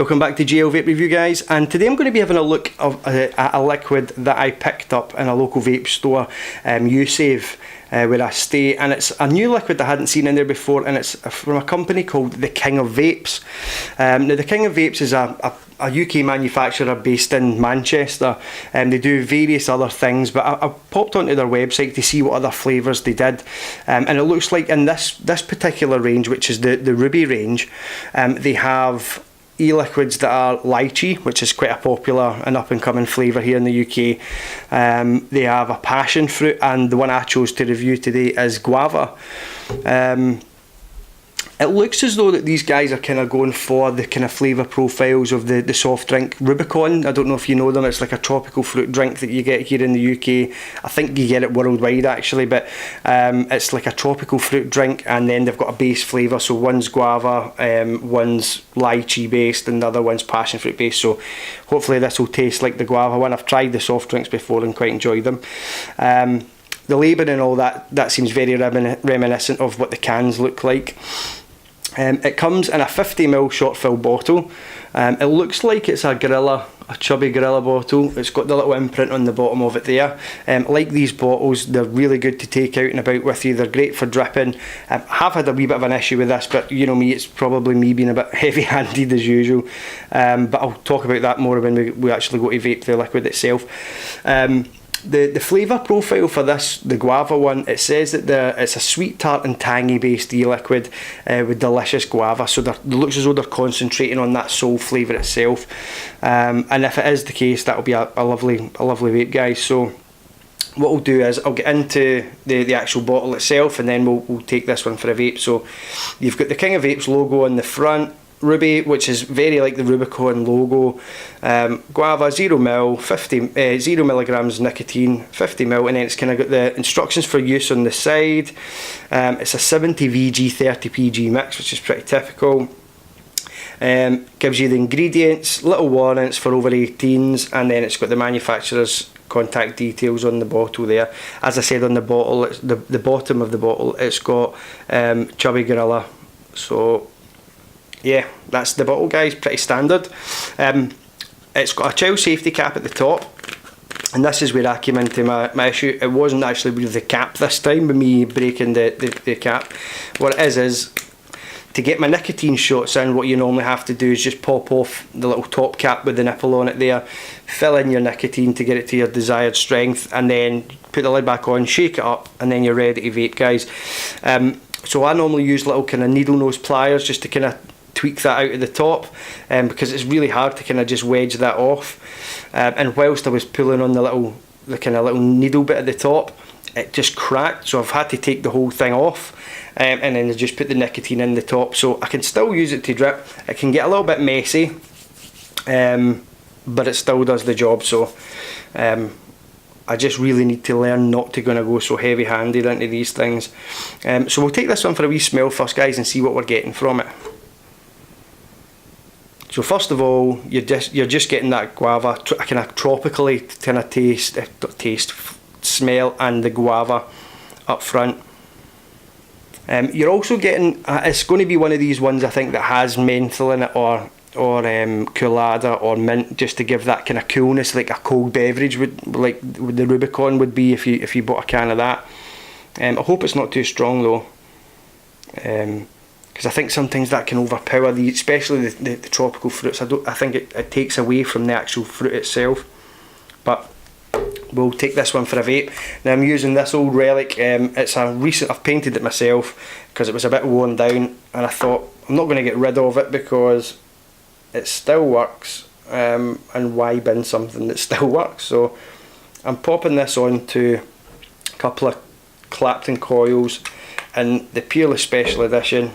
Welcome back to JL Vape Review, guys, and today I'm going to be having a look at a liquid that I picked up in a local vape store, Usave, where I stay, and it's a new liquid I hadn't seen in there before, and it's from a company called the King of Vapes. Now the King of Vapes is a UK manufacturer based in Manchester, and they do various other things, but I popped onto their website to see what other flavours they did, and it looks like in this particular range, which is the Ruby range, they have e-liquids that are lychee, which is quite a popular and up-and-coming flavour here in the UK. They have a passion fruit, and the one I chose to review today is Guava. It looks as though that these guys are kind of going for the kind of flavour profiles of the soft drink Rubicon. I don't know if you know them. It's like a tropical fruit drink that you get here in the UK. I think you get it worldwide actually, but it's like a tropical fruit drink, and then they've got a base flavour. So one's guava, one's lychee based, and the other one's passion fruit based. So hopefully this will taste like the guava one. I've tried the soft drinks before and quite enjoyed them. The labelling and all that seems very reminiscent of what the cans look like. It comes in a 50ml short fill bottle. It looks like it's a chubby gorilla bottle. It's got the little imprint on the bottom of it there. Like these bottles, they're really good to take out and about with you. They're great for dripping. I have had a wee bit of an issue with this, but you know me, it's probably me being a bit heavy-handed as usual. But I'll talk about that more when we actually go to vape the liquid itself. The flavour profile for this, the Guava one, it says that it's a sweet, tart and tangy based e-liquid with delicious guava, so it looks as though they're concentrating on that soul flavour itself, and if it is the case, that'll be a lovely vape, guys. So what we'll do is I'll get into the actual bottle itself, and then we'll take this one for a vape. So you've got the King of Vapes logo on the front, Ruby, which is very like the Rubicon logo, Guava 0ml, 0 milligrams nicotine, 50ml, and then it's kind of got the instructions for use on the side. It's a 70 VG 30 PG mix, which is pretty typical. Gives you the ingredients, little warnings for over 18s, and then it's got the manufacturer's contact details on the bottle there. As I said on the bottle, it's the bottom of the bottle, it's got chubby gorilla. So yeah, that's the bottle, guys, pretty standard. It's got a child safety cap at the top, and this is where I came into my issue. It wasn't actually with the cap this time, with me breaking the cap. What it is to get my nicotine shots in, what you normally have to do is just pop off the little top cap with the nipple on it there, fill in your nicotine to get it to your desired strength, and then put the lid back on, shake it up, and then you're ready to vape, guys. So I normally use little kind of needle nose pliers just to kind of tweak that out of the top, because it's really hard to kind of just wedge that off, and whilst I was pulling on the kind of little needle bit at the top, it just cracked, so I've had to take the whole thing off, and then just put the nicotine in the top. So I can still use it to drip. It can get a little bit messy, but it still does the job. So I just really need to learn not to go so heavy-handed into these things. So we'll take this one for a wee smell first, guys, and see what we're getting from it. So first of all, you're just getting that guava, kind of tropically kind of smell, and the guava up front. You're also getting, it's going to be one of these ones I think that has menthol in it, or khoolada or mint, just to give that kind of coolness, like a cold beverage like the Rubicon would be if you bought a can of that. I hope it's not too strong though. Because I think sometimes that can overpower especially the tropical fruits. I think it takes away from the actual fruit itself. But we'll take this one for a vape. Now I'm using this old relic. It's a recent. I've painted it myself because it was a bit worn down, and I thought I'm not going to get rid of it because it still works. And why bin something that still works? So I'm popping this onto a couple of Clapton coils in the Peerless Special Edition.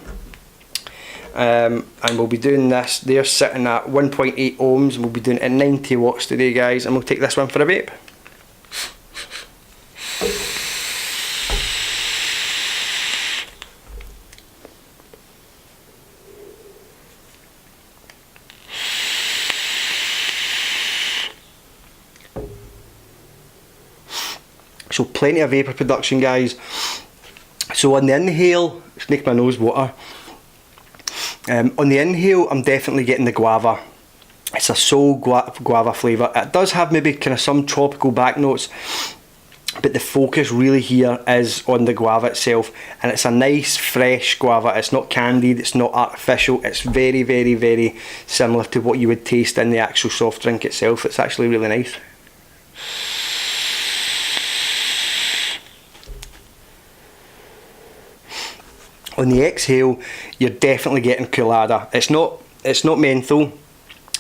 And we'll be doing this. They're sitting at 1.8 ohms, and we'll be doing it at 90 watts today, guys, and we'll take this one for a vape. So plenty of vapour production, guys. So on the inhale, it's making my nose water. On the inhale, I'm definitely getting the guava. It's a sole guava flavour. It does have maybe kind of some tropical back notes, but the focus really here is on the guava itself, and it's a nice fresh guava. It's not candied, it's not artificial, it's very, very, very similar to what you would taste in the actual soft drink itself. It's actually really nice. On the exhale, you're definitely getting khoolada. It's not menthol.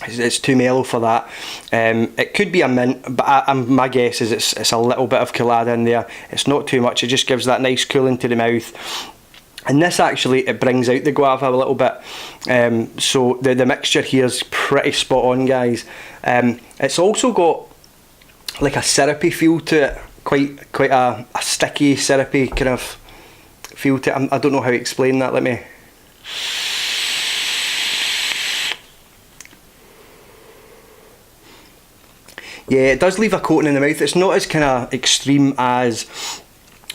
It's too mellow for that. It could be a mint, but my guess is it's a little bit of khoolada in there. It's not too much. It just gives that nice cooling to the mouth. And this actually, it brings out the guava a little bit. So the mixture here is pretty spot on, guys. It's also got like a syrupy feel to it. Quite a sticky, syrupy kind of feel to it. I don't know how to explain that. Let me... Yeah, it does leave a coating in the mouth. It's not as kind of extreme as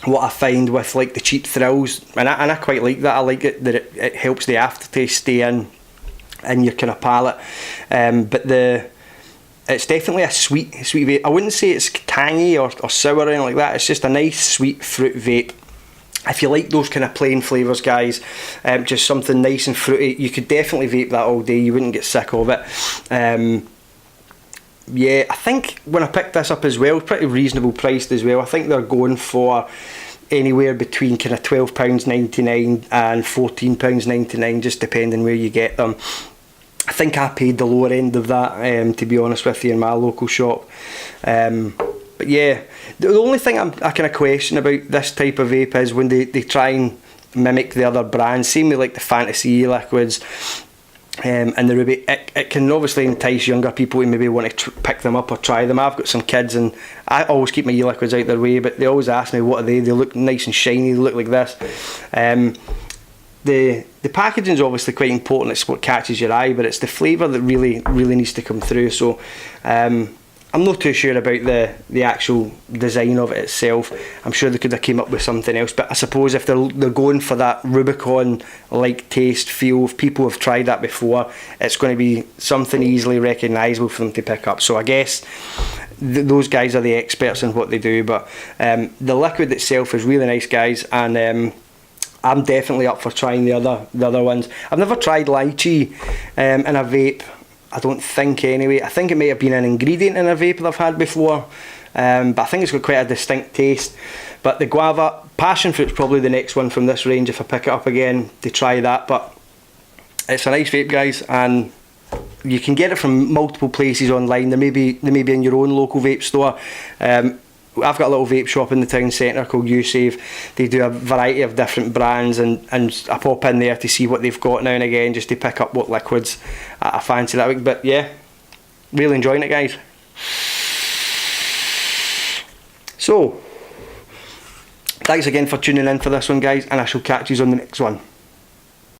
what I find with like the cheap thrills, and I quite like that. I like it that it helps the aftertaste stay in your kind of palate. But it's definitely a sweet vape. I wouldn't say it's tangy or sour or anything like that. It's just a nice sweet fruit vape. If you like those kind of plain flavours, guys, just something nice and fruity, you could definitely vape that all day. You wouldn't get sick of it. Yeah, I think when I picked this up as well, pretty reasonable priced as well. I think they're going for anywhere between kind of £12.99 and £14.99, just depending where you get them. I think I paid the lower end of that, to be honest with you, in my local shop. But yeah, the only thing I kind of question about this type of vape is when they try and mimic the other brands. Same with like the Fantasy liquids. And the Ruby, it can obviously entice younger people to maybe want to pick them up or try them. I've got some kids and I always keep my e-liquids out their way, but they always ask me what are they. They look nice and shiny, they look like this. The packaging is obviously quite important. It's what catches your eye, but it's the flavour that really needs to come through. So I'm not too sure about the actual design of it itself. I'm sure they could have came up with something else, but I suppose if they're going for that Rubicon like taste feel, if people have tried that before, it's going to be something easily recognisable for them to pick up. So I guess those guys are the experts in what they do, but the liquid itself is really nice, guys, and I'm definitely up for trying the other ones. I've never tried lychee in a vape. I don't think anyway. I think it may have been an ingredient in a vape that I've had before, but I think it's got quite a distinct taste. But the guava, passion fruit's probably the next one from this range if I pick it up again to try that. But it's a nice vape, guys, and you can get it from multiple places online. They may be in your own local vape store. I've got a little vape shop in the town centre called USave. They do a variety of different brands, and I pop in there to see what they've got now and again, just to pick up what liquids I fancy that week. But yeah, really enjoying it, guys. So thanks again for tuning in for this one, guys, and I shall catch you on the next one.